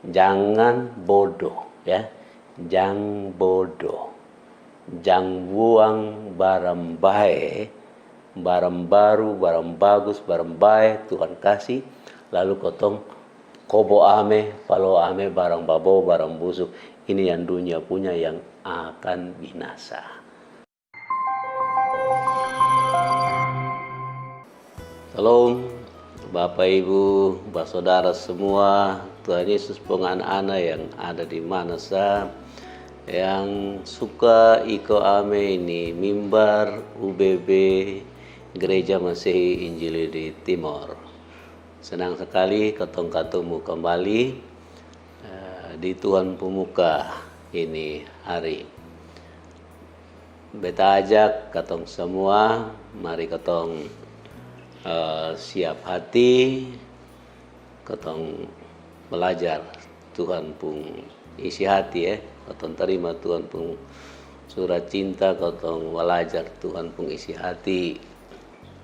Jangan bodoh, ya. Jangan bodoh. Jangan buang barang baik, barang baru, barang bagus, barang baik Tuhan kasih, lalu kotong kobo ame, palo ame, barang babo, barang busuk. Ini yang dunia punya yang akan binasa. Salam Bapak Ibu, Bapak Saudara semua, Tuhan Yesus pengan-ana yang ada di mana saja, yang suka iko ame ini mimbar UBB Gereja Masehi Injili di Timor. Senang sekali ketemu kembali di Tuhan Pemuka ini hari. Beta ajak katong semua, mari katong siap hati, katong belajar Tuhan pun isi hati, katong terima Tuhan pun surat cinta, katong belajar Tuhan pun isi hati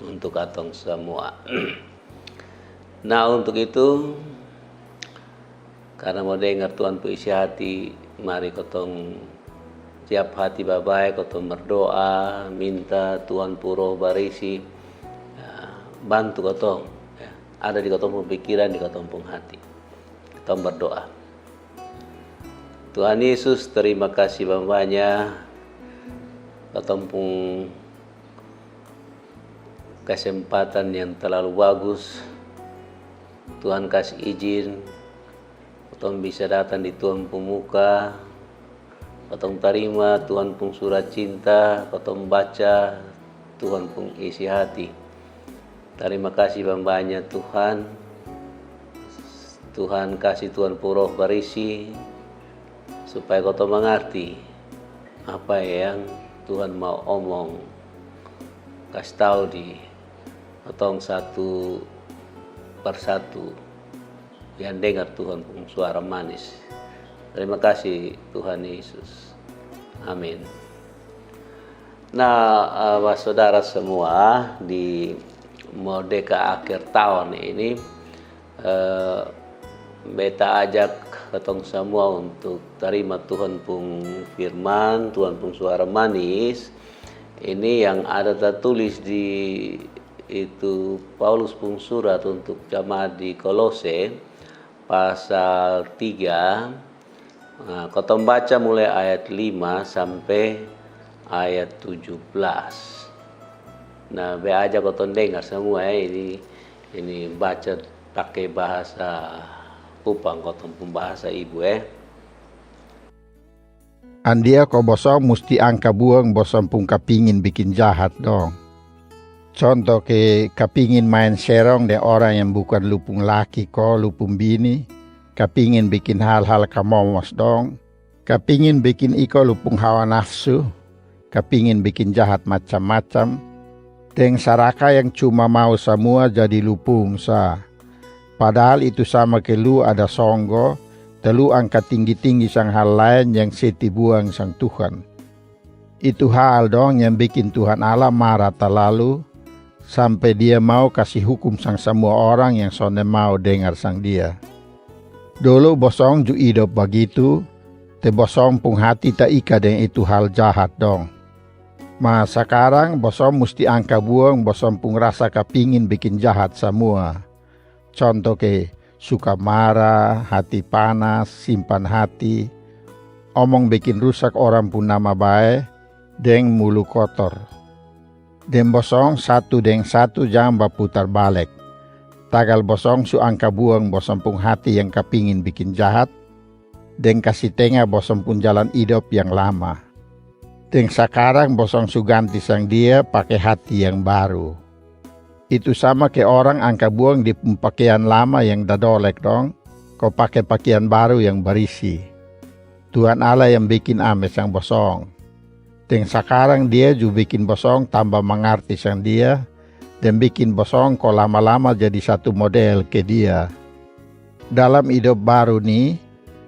untuk katong semua. Nah, untuk itu, karena mau dengar Tuhan pun isi hati, mari katong siap hati baik, katong berdoa, minta Tuhan puro barisi, bantu katong, ya. Ada di katong pun pikiran, di katong pun hati. Katong berdoa. Tuhan Yesus, terima kasih banyak, katong pun kesempatan yang terlalu bagus. Tuhan kasih izin, katong bisa datang di Tuhan Pemuka, katong terima Tuhan pun surat cinta, katong baca Tuhan pun isi hati. Terima kasih banyak Tuhan. Tuhan kasih Tuhan puro barisi supaya kau mengerti apa yang Tuhan mau omong, kasih tahu di katong satu persatu yang dengar Tuhan pun suara manis. Terima kasih Tuhan Yesus. Amin. Nah, saudara semua, di merdeka akhir tahun ini beta ajak katong semua untuk terima Tuhan pun firman, Tuhan pun suara manis. Ini yang ada tertulis di itu Paulus pun surat untuk jemaat di Kolose pasal 3. Nah, katong baca mulai ayat 5 sampai ayat 17. Nah, be aja kau dengar semua, ini baca pakai bahasa Kupang, kau pun bahasa ibu. Andia kau bosong mesti angka buang bosong pun kapingin bikin jahat dong. Contoh ke kapingin main serong de orang yang bukan lupung laki ko lupung bini, kapingin bikin hal-hal kamomos dong, kapingin bikin iko lupung hawa nafsu, kapingin bikin jahat macam-macam. Deng saraka yang cuma mau semua jadi lupung sa. Padahal itu sama ke lu ada songgo, telu angkat tinggi-tinggi sang hal lain yang seti buang sang Tuhan. Itu hal dong yang bikin Tuhan Allah marah terlalu, sampai dia mau kasih hukum sang semua orang yang sonde mau dengar sang dia. Dulu bosong ju hidup begitu, te bosong pun hati tak ika dengan itu hal jahat dong. Mas sekarang bosong mesti angka buang bosong pun rasa kapingin bikin jahat semua. Contoh ke suka marah, hati panas, simpan hati, omong bikin rusak orang pun nama baik, deng mulu kotor. Den bosong satu jangan berputar balik. Tagal bosong su angka buang bosong pun hati yang kapingin bikin jahat, deng kasih tengah bosong pun jalan hidup yang lama. Deng sekarang bosong su ganti sang dia pakai hati yang baru. Itu sama ke orang angka buang di pakaian lama yang dadolek dong, kau pakai pakaian baru yang berisi. Tuhan Allah yang bikin ame sang bosong. Deng sekarang dia juga bikin bosong tambah mengerti sang dia, dan bikin bosong kau lama-lama jadi satu model ke dia. Dalam hidup baru nih,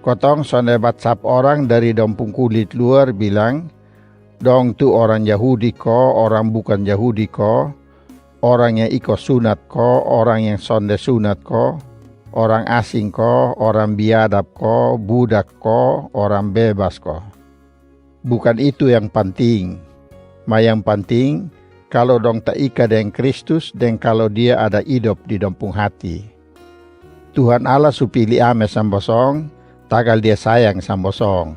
kotong sonebat sap orang dari dompung kulit luar bilang, dong tu orang Yahudi ko, orang bukan Yahudi ko, orang yang ikut sunat ko, orang yang sonde sunat ko, orang asing ko, orang biadab ko, budak ko, orang bebas ko. Bukan itu yang penting. Yang penting, kalau dong tak ika dengan Kristus dan kalau dia ada hidup di dompung hati. Tuhan Allah supili ame sambosong, tagal dia sayang sambosong.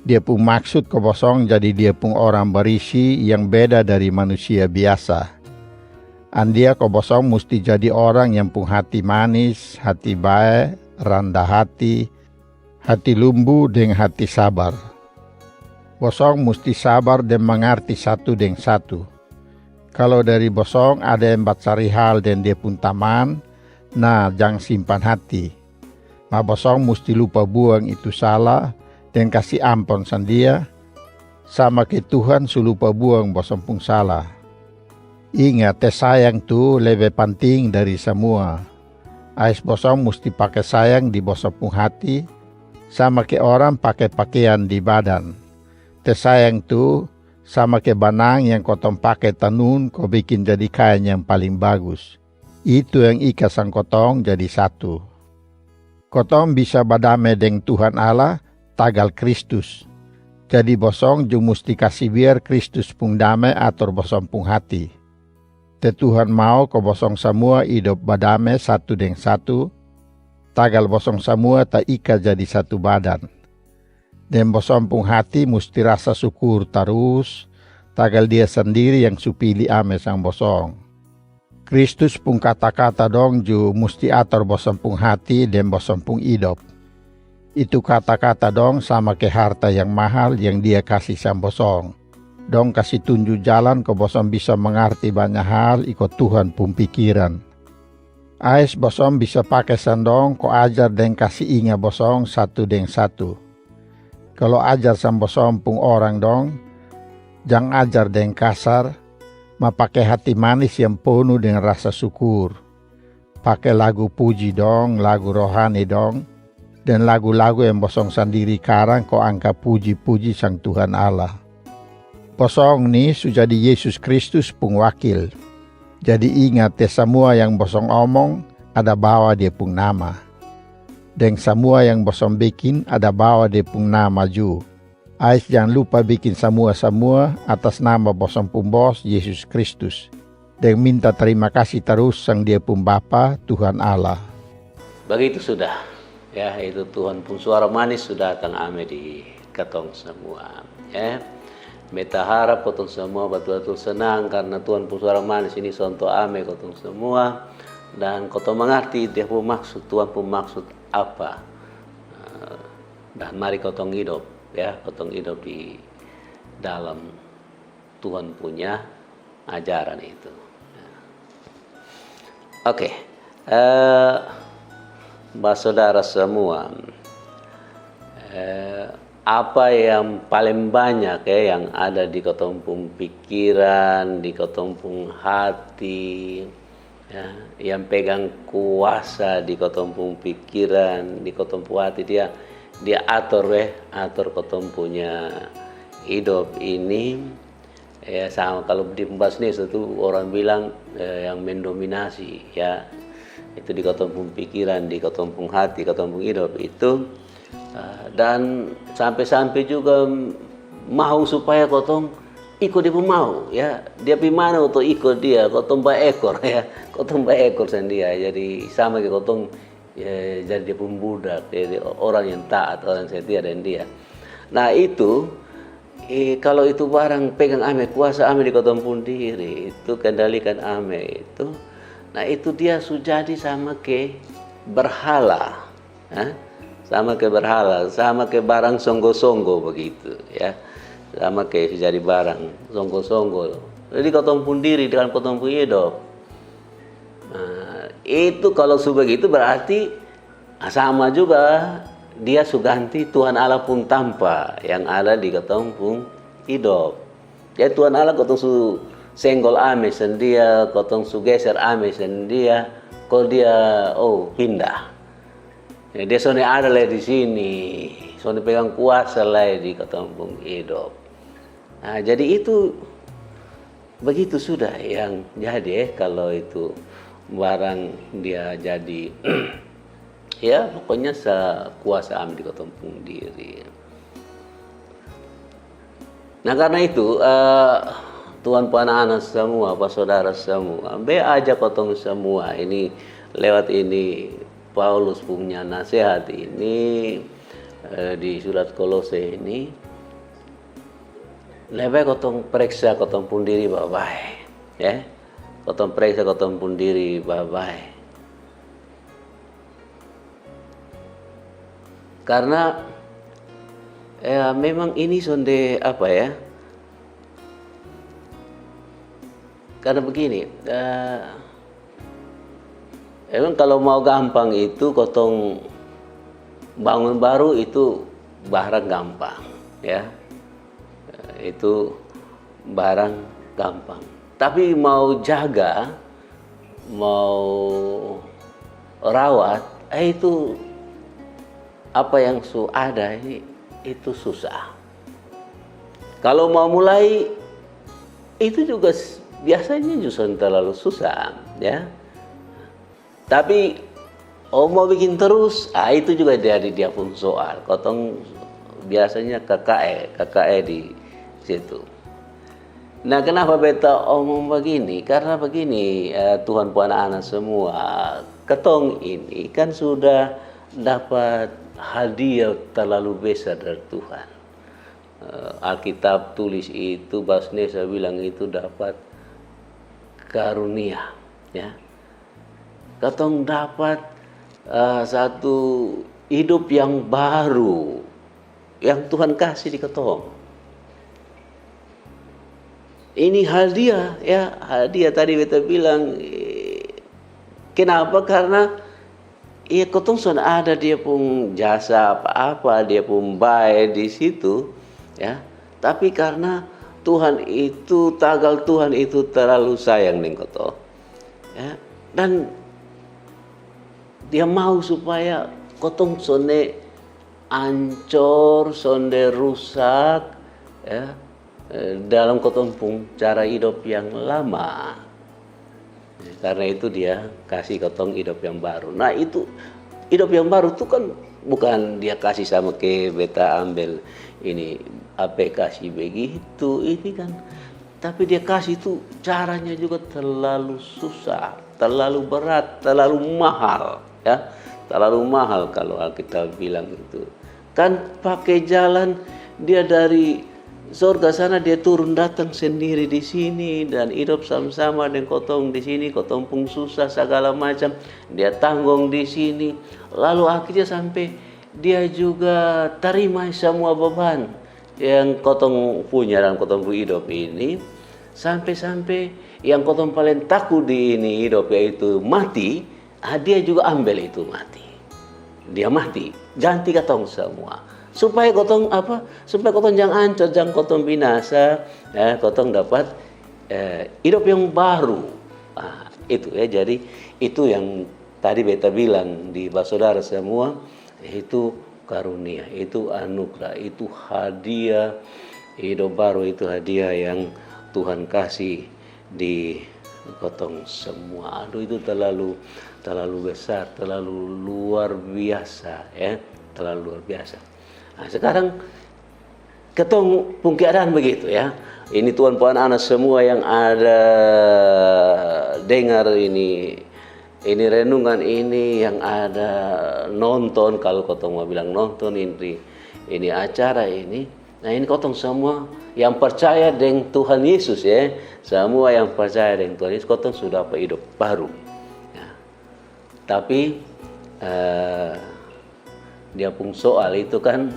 Dia pun maksud kebosong jadi dia pun orang berisi yang beda dari manusia biasa. Andia kebosong mesti jadi orang yang pun hati manis, hati baik, rendah hati lumbu dengan hati sabar. Bosong mesti sabar dan mengerti satu dengan satu. Kalau dari bosong ada yang cari hal dan dia pun taman, nah jangan simpan hati. Bosong mesti lupa buang itu salah dan kasih ampun sandia, sama ke Tuhan lupa buang bosong pun salah. Ingat, sayang tu lebih penting dari semua. Ais bosong mesti pakai sayang di bosong pun hati, sama ke orang pakai pakaian di badan. Sayang tu sama ke banang yang kotong pakai tenun, kau bikin jadi kain yang paling bagus. Itu yang ika sang kotong jadi satu. Kotong bisa badame dengan Tuhan Allah, tagal Kristus. Jadi bosong ju mesti kasih biar Kristus pun damai atur bosong pun hati. Tuhan mau ko bosong semua hidup badame satu dengan satu, tagal bosong semua tak ika jadi satu badan. Dan bosong pun hati mesti rasa syukur terus, tagal dia sendiri yang supili ame sang bosong. Kristus pun kata-kata dong ju mesti atur bosong pun hati dan bosong pun hidup. Itu kata-kata dong sama ke harta yang mahal yang dia kasih sang bosong. Dong kasih tunjuk jalan ke bosong bisa mengerti banyak hal ikut Tuhan pun pikiran. Ais bosong bisa pakai sandong ko ajar dan kasih ingat bosong satu dengan satu. Kalau ajar sang bosong pun orang dong, jangan ajar dengan kasar, ma pakai hati manis yang penuh dengan rasa syukur. Pakai lagu puji dong, lagu rohani dong, dan lagu-lagu yang bosong sendiri karang ko angka puji-puji sang Tuhan Allah. Bosong ni sudah di Yesus Kristus pun wakil. Jadi ingat semua yang bosong omong ada bawa dia pun nama. Dan semua yang bosong bikin ada bawa dia pun nama ju. Ais jangan lupa bikin semua atas nama bosong pun bos Yesus Kristus. Dan minta terima kasih terus sang dia pun Bapa Tuhan Allah. Begitu sudah. Ya, itu Tuhan pun suara manis sudah datang ame di katong semua. Ya. Beta harap kotong semua betul-betul senang karena Tuhan pun suara manis ini sonto ame kotong semua. Dan kotong mengerti dia pun maksud, Tuhan pun maksud apa. Dan mari kotong hidup, ya, kotong hidup di dalam Tuhan punya ajaran itu. Oke, saudara semua, apa yang paling banyak yang ada di kotompung pikiran, di kotompung hati, ya, yang pegang kuasa di kotompung pikiran, di kotompung hati dia atur kotompunya hidup ini. Ya, sama kalau di pembasnis itu orang bilang yang mendominasi, ya, itu di kotompung pikiran, di kotompung hati, kotompung hidup itu. Dan sampai juga mau supaya kotong ikut dia pun mau, ya, dia pimana untuk ikut dia, kotong ekor, ya, kotong ekor sendiri. Jadi sama kayak kotong ya, jadi dia pun budak, jadi orang yang taat, orang yang setia dan dia. Nah itu kalau itu barang pegang ame, kuasa ame di kotong pun diri, itu kendalikan ame itu. Nah itu dia sudah jadi sama ke berhala, sama ke berhala, sama ke barang songgo-songgo begitu, ya, sama ke jadi barang songgo-songgo. Jadi kotong pun diri dengan kotong pun hidup. Nah, itu kalau sudah begitu berarti sama juga dia suganti Tuhan Allah pun tanpa yang ada di kotong pun hidup. Ya Tuhan Allah kotong su senggol ame sendia, kotong su geser ame sendia, kalau dia pindah. Ya, dia sone ada lah di sini, sone pegang kuasa lah di kampung hidup. Nah, jadi itu begitu sudah yang jadi kalau itu barang dia jadi Ya pokoknya kuasa ambil kotong pung diri. Nah karena itu Tuhan anak-anak semua, Pak saudara semua, be aja kotong semua ini lewat ini Paulus punya nasihat ini di surat Kolose ini, lebih kotong periksa kotong pun diri baik-baik, ya, kotong periksa kotong pun diri baik-baik. Karena memang ini sonde apa ya? Karena begini, emang kalau mau gampang itu kotong bangun baru itu barang gampang, ya, itu barang gampang. Tapi mau jaga, mau rawat, itu apa yang ada ini itu susah. Kalau mau mulai itu juga biasanya justru terlalu susah, ya. Tapi mau bikin terus, itu juga dia pun soal. Kotong biasanya KKE di situ. Nah, kenapa beta omong begini? Karena begini, Tuhan Puan anak semua, ketong ini kan sudah dapat hadiah terlalu besar dari Tuhan. Alkitab tulis itu, Basnesa bilang itu dapat karunia, ya. Ketong dapat satu hidup yang baru yang Tuhan kasih di ketong. Ini hadiah, ya, hadiah tadi beta bilang. Kenapa? Karena ketong sudah ada dia pun jasa apa-apa, dia pun baik di situ, ya. Tapi karena Tuhan itu, tagal Tuhan itu terlalu sayang dengan ketong, ya. Dan dia mau supaya kotong sonde ancor, sonde rusak, ya, dalam kotong pun cara hidup yang lama. Karena itu dia kasih kotong hidup yang baru. Nah itu hidup yang baru itu kan bukan dia kasih sama ke beta ambil ini apa kasih begitu ini kan. Tapi dia kasih itu caranya juga terlalu susah, terlalu berat, terlalu mahal, ya, terlalu mahal kalau Alkitab bilang itu. Kan pakai jalan dia dari surga sana dia turun datang sendiri di sini dan hidup sama-sama dengan kotong di sini, kotong pun susah segala macam dia tanggung di sini. Lalu akhirnya sampai dia juga terima semua beban yang kotong punya dalam kotong hidup ini, sampai-sampai yang kotong paling takut di ini hidup yaitu mati, dia juga ambil itu mati. Dia mati, ganti kotong semua. Supaya kotong apa? Supaya kotong jangan hancur, jangan kotong binasa, ya, kotong dapat hidup yang baru. Itu ya, jadi itu yang tadi beta bilang di saudara semua, itu karunia, itu anugerah, itu hadiah hidup baru, itu hadiah yang Tuhan kasih di kotong semua. Aduh itu terlalu besar, terlalu luar biasa, ya, terlalu luar biasa. Nah, sekarang ketong pun keadaan begitu, ya. Ini Tuhan Puan anak semua yang ada dengar ini renungan ini, yang ada nonton, kalau kotong mau bilang nonton ini acara ini. Nah ini kotong semua yang percaya dengan Tuhan Yesus, ya. Semua yang percaya dengan Tuhan Yesus, kotong sudah hidup baru. Ya. Tapi dia pun soal itu kan,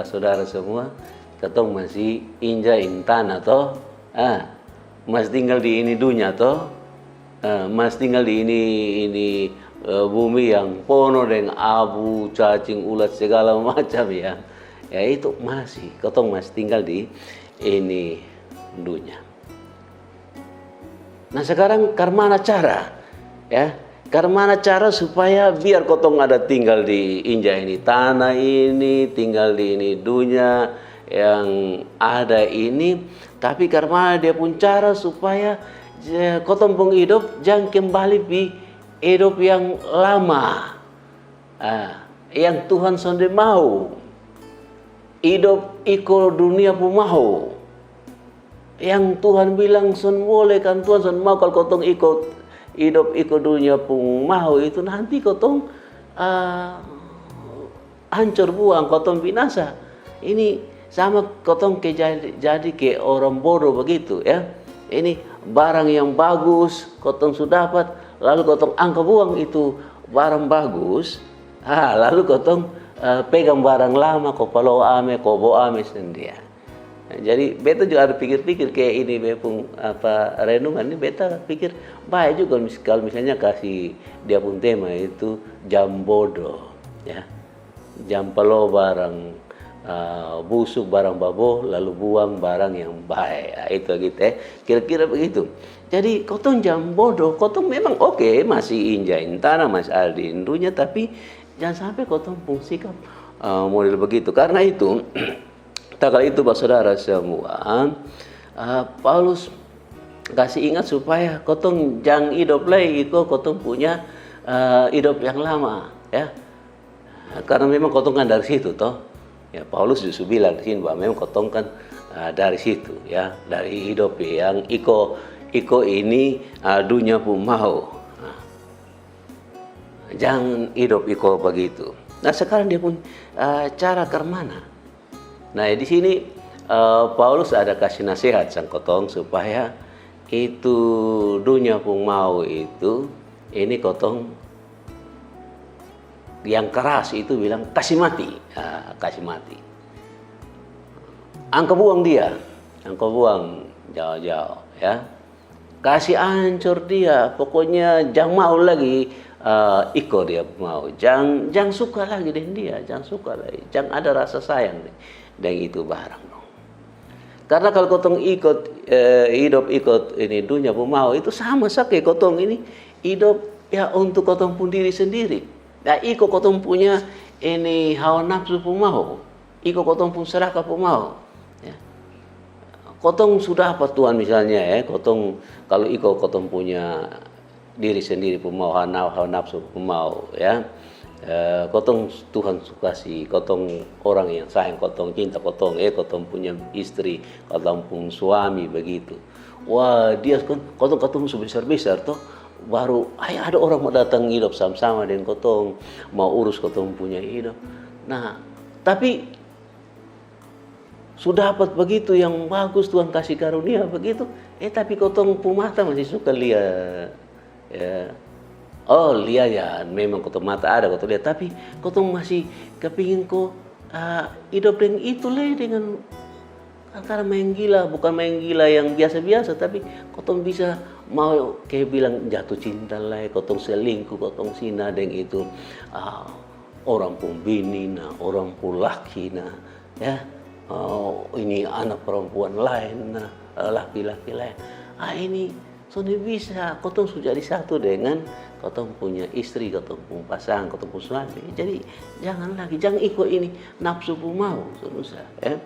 saudara semua, ketong masih injain tanah toh, masih tinggal di ini dunia toh, masih tinggal di ini bumi yang penuh dengan abu, cacing, ulat segala macam, ya. Ya itu masih, ketong masih tinggal di ini dunia. Nah sekarang karmana cara, ya? Karena cara supaya biar kotong ada tinggal di injak ini tanah ini, tinggal di ini dunia yang ada ini, tapi karena dia pun cara supaya kotong pun hidup jangan kembali di hidup yang lama. Yang Tuhan sonde mau hidup iko dunia pu mau, yang Tuhan bilang son boleh kan Tuhan son mau kalau kotong ikut hidup iko dunia pu mau itu nanti kotong hancur buang, kotong binasa. Ini sama kotong jadi ke orang bodoh begitu ya. Ini barang yang bagus kotong sudah dapat, lalu kotong angkat buang itu barang bagus. Lalu kotong pegang barang lama, kopalo ame, kobo ame sendiri. Jadi beta juga ada pikir-pikir kayak ini bepung renungan ini beta pikir baik juga kalau misalnya kasih dia pun tema itu jam bodoh ya. Jam palo barang busuk barang babo lalu buang barang yang baik. Itu gitu ya. Kira-kira begitu. Jadi kotong jam bodoh, kotong memang oke masih injain tanah Mas Aldi indunya, tapi jangan sampai kotong pun sikap model begitu. Karena itu, kala itu Pak Saudara semua, Paulus kasih ingat supaya kotong jangan hidup lagi, kotong punya hidup yang lama, ya. Karena memang kotong kan dari situ, toh. Ya Paulus justru bilang di sini bahwa memang kotong kan dari situ, ya, dari hidup yang iko ini dunia pun mau. Jangan hidup iko begitu. Nah sekarang dia pun cara ke mana? Nah di sini Paulus ada kasih nasihat sang kotong supaya itu dunia pun mau itu ini kotong yang keras itu bilang kasih mati, kasih mati. Angka buang dia, angka buang jauh-jauh ya. Kasih hancur dia, pokoknya jangan mau lagi ikut dia mau, jangan suka lagi dengan dia, jangan suka lagi, jangan ada rasa sayang dengan itu barang dong. Karena kalau kotong ikut hidup ikut ini dunia pun mau itu sama saja kotong ini hidup ya untuk kotong pun diri sendiri. Nah, ikut kotong punya ini hawa nafsu pun mau, ikut kotong pun serakah pun mau. Ya. Kotong sudah apa Tuhan misalnya ya, kotong kalau ikut kotong punya diri sendiri pun mau, hawa nafsu pun mau ya. Kotong Tuhan kasih, kotong orang yang sayang kotong, cinta kotong, kotong punya istri, kotong pun suami begitu. Wah dia kotong ketemu sebesar-besar toh, baru ada orang mau datang hidup sama-sama dengan kotong, mau urus kotong punya hidup. Nah tapi sudah dapat begitu yang bagus Tuhan kasih karunia begitu, tapi kotong pun mata masih suka lihat ya. Oh lihat ya, memang kotong mata ada kotong lihat, tapi kotong masih kepingin hidup dengan itu dengan karena main gila, bukan main gila yang biasa-biasa, tapi kotong bisa mau kayak bilang jatuh cinta lah, kotong selingkuh, kotong sina dengan itu orang pun bini, nah orang pun laki, nah ya ini anak perempuan lain, nah laki-laki lain, ini sudah bisa kotong sudah jadi satu dengan kotong punya istri, kotong punya pasangan, kotong punya suami. Jadi jangan ikut ini nafsu pun mau, susah ya.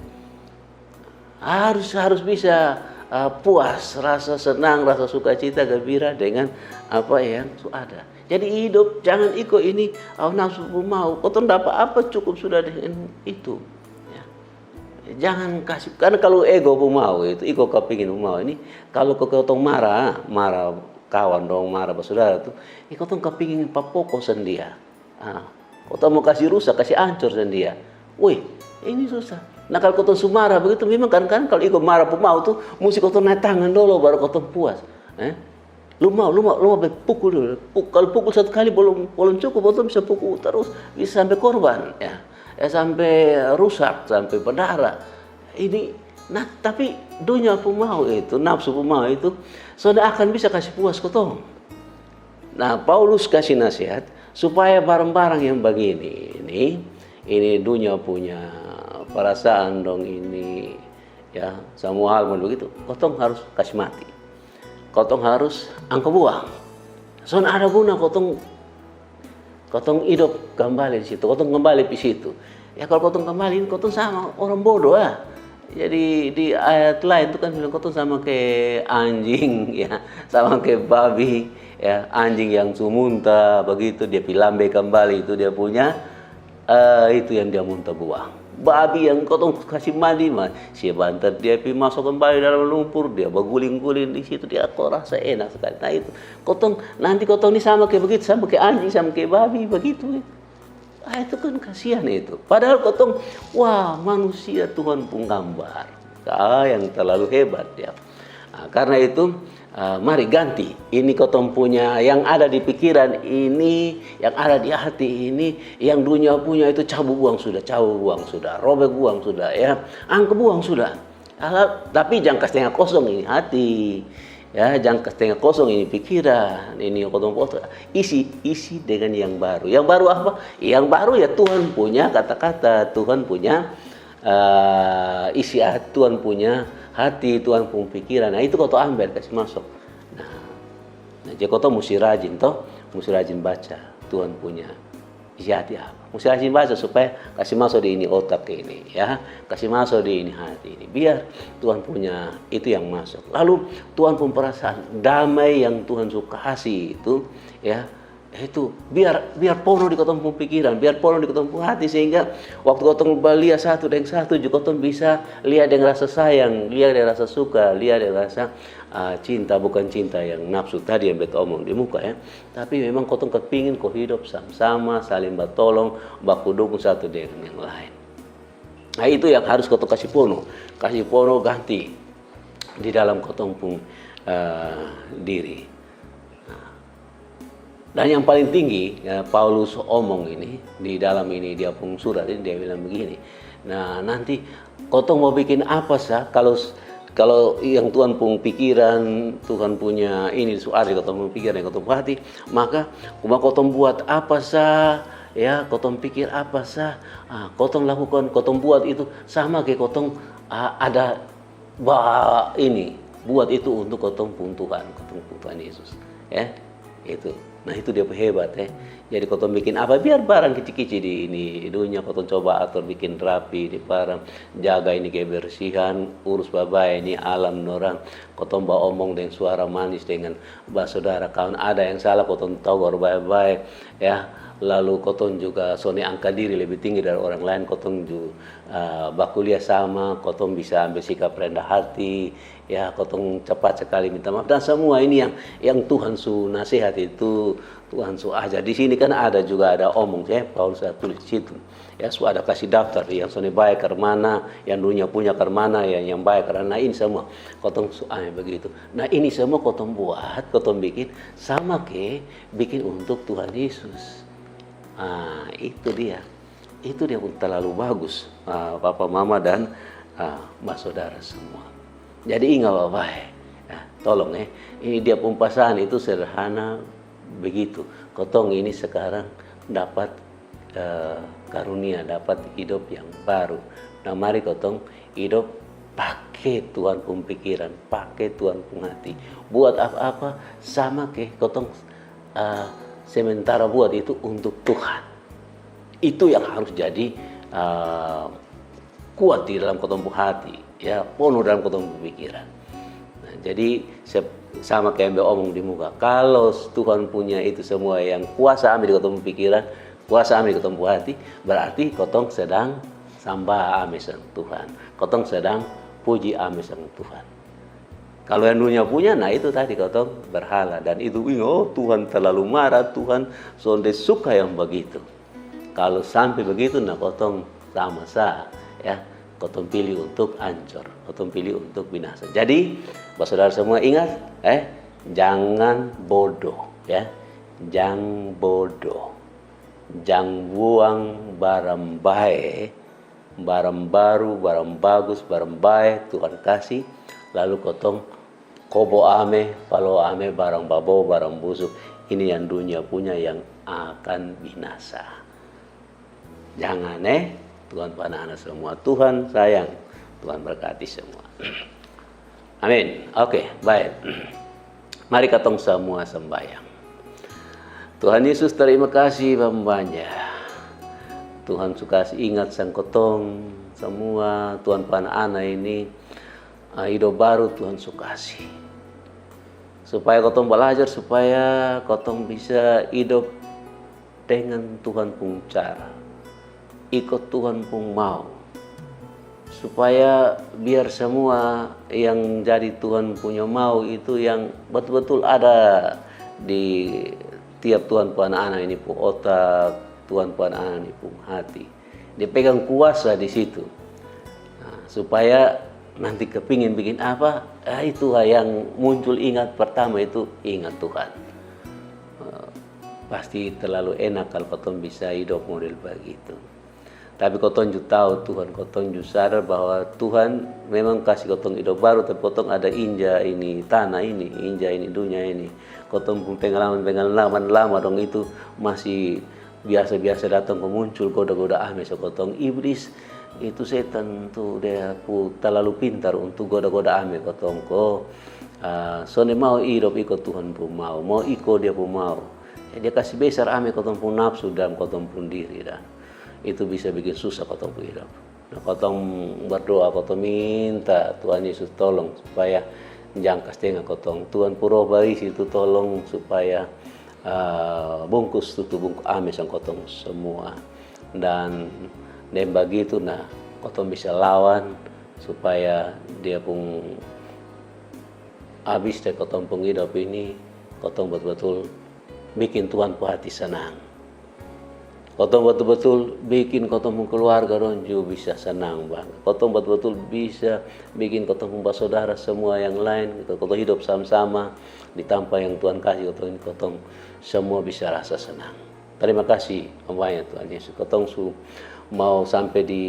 Harus bisa puas, rasa senang, rasa sukacita, gembira dengan apa yang ada. Jadi hidup jangan ikut ini nafsu pun mau. Kotong dapat apa cukup sudah dengan itu. Ya. Jangan kasih, karena kalau ego pun mau itu, ego kepingin pun mau ini. Kalau kotong marah kawan dong, marah bersaudara tuh, kotong kepingin papoko sendiri. Kotong mau kasih rusak, kasih hancur sendiri. Wih, ini susah. Nah kalau kotong sumarah begitu memang kan kalau ikut marah pun mau tuh mesti kotong naik tangan dulu baru kotong puas. Lu mau pukul dulu. Kalau pukul satu kali belum cukup, kotong bisa pukul terus, bisa sampai korban ya sampai rusak, sampai berdarah. Ini nah tapi dunia pun mau itu, nafsu pun mau itu sudah akan bisa kasih puas kotong. Nah Paulus kasih nasihat supaya barang-barang yang begini ini dunia punya perasaan dong ini ya, semua hal begitu kotong harus kasih mati, kotong harus angkat buang. Soalnya ada guna kotong hidup kembali di situ, kotong kembali di situ ya. Kalau kotong kembali kotong sama orang bodoh Jadi di ayat lain itu kan bilang kotong sama kayak anjing ya, sama kayak babi ya, anjing yang sumunta begitu dia pilambe kembali itu dia punya itu yang dia muntah buang. Babi yang kotong kasih mandi mah, si bantar dia masuk kembali dalam lumpur, dia berguling-guling di situ, dia kok rasa enak sekali. Nah itu kotong nanti kotong ini sama kayak begitu, sama kayak anjing, sama kayak babi begitu. Itu kan kasihan itu. Padahal kotong, wah manusia Tuhan pun gambar. Yang terlalu hebat ya. Nah, karena itu, mari ganti. Ini kotong punya, yang ada di pikiran ini, yang ada di hati ini, yang dunia punya itu cabut buang sudah, robek buang sudah ya. Angkat buang sudah. Tapi jangan setengah kosong ini hati. Ya, jangan setengah kosong ini pikiran, ini kosong-kosong. Isi dengan yang baru. Yang baru apa? Yang baru ya Tuhan punya kata-kata, Tuhan punya isi hati, Tuhan punya hati, Tuhan punya pikiran. Nah itu kau ambil kasih masuk. Nah jadi kau mesti rajin mesti rajin baca Tuhan punya isi hati apa. Mesti rajin baca supaya kasih masuk di ini otak ini ya, kasih masuk di ini hati ini. Biar Tuhan punya itu yang masuk. Lalu Tuhan pun perasaan damai yang Tuhan suka kasih itu ya, itu biar penuh di kotong pikiran, biar penuh di kotong hati, sehingga waktu kotong lihat satu dengan satu juga kotong bisa lihat dengan rasa sayang, lihat dengan rasa suka, lihat dengan rasa cinta, bukan cinta yang nafsu tadi yang beta omong di muka ya, tapi memang kotong kepingin kau hidup sama-sama, saling bertolong, baku dukung satu dengan yang lain. Nah itu yang harus kotong kasih pono ganti di dalam kotong pun diri. Dan yang paling tinggi ya, Paulus omong ini di dalam ini dia pun surat ini dia bilang begini. Nah nanti kotong mau bikin apa sah kalau yang Tuhan pun pikiran, Tuhan punya ini soal kotong pun pikiran yang kotong hati, maka kotong buat apa sah ya, kotong pikir apa sah, kotong lakukan, kotong buat itu sama kayak kotong ada ini buat itu untuk kotong pun Tuhan Yesus ya itu. Nah itu dia hebat ya. Jadi kotong bikin apa biar barang kecil-kecil di ini dunia kotong coba atur bikin rapi di barang, jaga ini kebersihan, urus babai ini alam norang, kotong bawa omong dengan suara manis dengan saudara kawan, ada yang salah kotong tahu baik-baik ya. Lalu kotong juga sone angka diri lebih tinggi dari orang lain, kotong juga bakuliah sama, kotong bisa ambil sikap rendah hati ya, kotong cepat sekali minta maaf dan semua ini yang Tuhan su nasihat itu Tuhan su ajar. Di sini kan ada juga ada omong ya, Paulus tulis situ ya, su ada kasih daftar yang sone baik ke mana, yang dunia punya ke mana, yang baik karena ini semua kotong su begitu. Nah ini semua kotong buat, kotong bikin sama ke bikin untuk Tuhan Yesus. Itu dia pun terlalu bagus, papa mama dan mbak saudara semua. Jadi ingat bapak tolong ini dia pun pasangan itu sederhana begitu. Kotong ini sekarang dapat karunia, dapat hidup yang baru. Nah mari kotong hidup pakai Tuhan pun pikiran, pakai Tuhan pun hati. Buat apa-apa sama ke kotong sementara buat itu untuk Tuhan. Itu yang harus jadi kuat di dalam kotong hati ya, penuh dalam kotong pikiran. Nah, jadi sama kayak yang omong di muka, kalau Tuhan punya itu semua yang kuasa ambil di kotong pikiran, kuasa ambil di kotong hati, berarti kotong sedang sembah ame sang Tuhan, kotong sedang puji ame sang Tuhan. Kalau yang dunia punya, nah itu tadi kotong berhala. Dan itu, Tuhan terlalu marah, Tuhan sonde suka yang begitu. Kalau sampai begitu, nah kotong sama-sama ya, kotong pilih untuk hancur, kotong pilih untuk binasa. Jadi, saudara semua ingat, jangan bodoh ya, jangan bodoh, jangan buang barang baik, barang baru, barang bagus, barang baik Tuhan kasih, lalu kotong kobo ame, palo ame, barang babo, barang busuk. Ini yang dunia punya yang akan binasa. Jangan Tuhan panah semua. Tuhan sayang, Tuhan berkati semua. Amin. Oke, baik. Mari katong semua sembahyang. Tuhan Yesus terima kasih banyak. Tuhan suka ingat sang kotong semua Tuhan anak-anak ini hidup baru Tuhan suka kasih. Supaya kotong belajar, supaya kotong bisa hidup dengan Tuhan pun cara. Ikut Tuhan pun mau. Supaya biar semua yang jadi Tuhan punya mau itu yang betul-betul ada di tiap Tuhan anak-anak ini pun otak, Tuhan anak-anak ini pun hati. Dia pegang kuasa di situ. Nah, supaya nanti kepingin bikin apa, itulah yang muncul ingat pertama itu ingat Tuhan. Pasti terlalu enak kalau kotong bisa hidup model begitu. Tapi kotong juga tahu Tuhan, kotong juga sadar bahwa Tuhan memang kasih kotong hidup baru, tapi kotong ada inja ini tanah ini, inja ini dunia ini. Kotong pun pengalaman lama dong itu masih biasa-biasa datang muncul goda-goda ame so kotong iblis itu setan tuh dia terlalu pintar untuk goda-goda ame kotong ko so mau hidup ikut Tuhan pun mau ikut dia pun mau. Dia kasih besar ame kotong pun nafsu dalam kotong pun diri dan itu bisa bikin susah kotong pun hidup. Nah, kotong berdoa, kotong minta Tuhan Yesus tolong supaya jangka setengah kotong Tuhan puro baris itu tolong supaya bungkus tutup bungkus ame sang kotong semua dan begitu nah kotong bisa lawan supaya dia pun habis dari kotong pun hidup ini kotong betul-betul bikin Tuhan pun hati senang. Kotong betul-betul bikin kotong pun keluarga ronju bisa senang banget. Kotong betul-betul bisa bikin kotong pun saudara semua yang lain. Kotong hidup sama-sama di tanpa yang Tuhan kasih kotong semua bisa rasa senang. Terima kasih banyak Tuhan Yesus. Kotong mau sampai di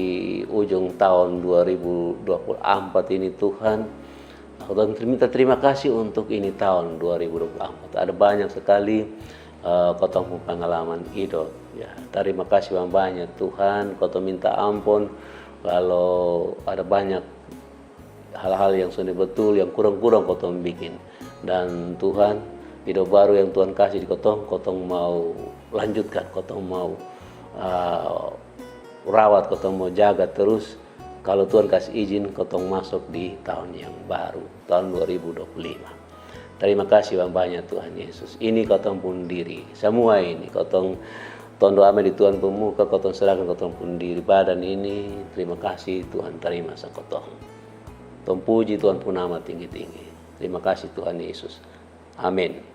ujung tahun 2024 ini Tuhan. Kotong minta terima kasih untuk ini tahun 2024. Ada banyak sekali kotong pun pengalaman hidup. Ya, terima kasih banyak Tuhan. Kotong minta ampun kalau ada banyak hal-hal yang sudah betul, yang kurang-kurang kotong bikin. Dan Tuhan, hidup baru yang Tuhan kasih di kotong mau lanjutkan, kotong mau rawat, kotong mau jaga terus. Kalau Tuhan kasih izin, kotong masuk di tahun yang baru, tahun 2025. Terima kasih banyak Tuhan Yesus. Ini kotong pun diri, semua ini kotong tondo ame di Tuhan pemuka, kotong serahkan kotong pun diri badan ini. Terima kasih Tuhan, terima sang kotong. Tong puji Tuhan pun nama tinggi-tinggi. Terima kasih Tuhan Yesus. Amin.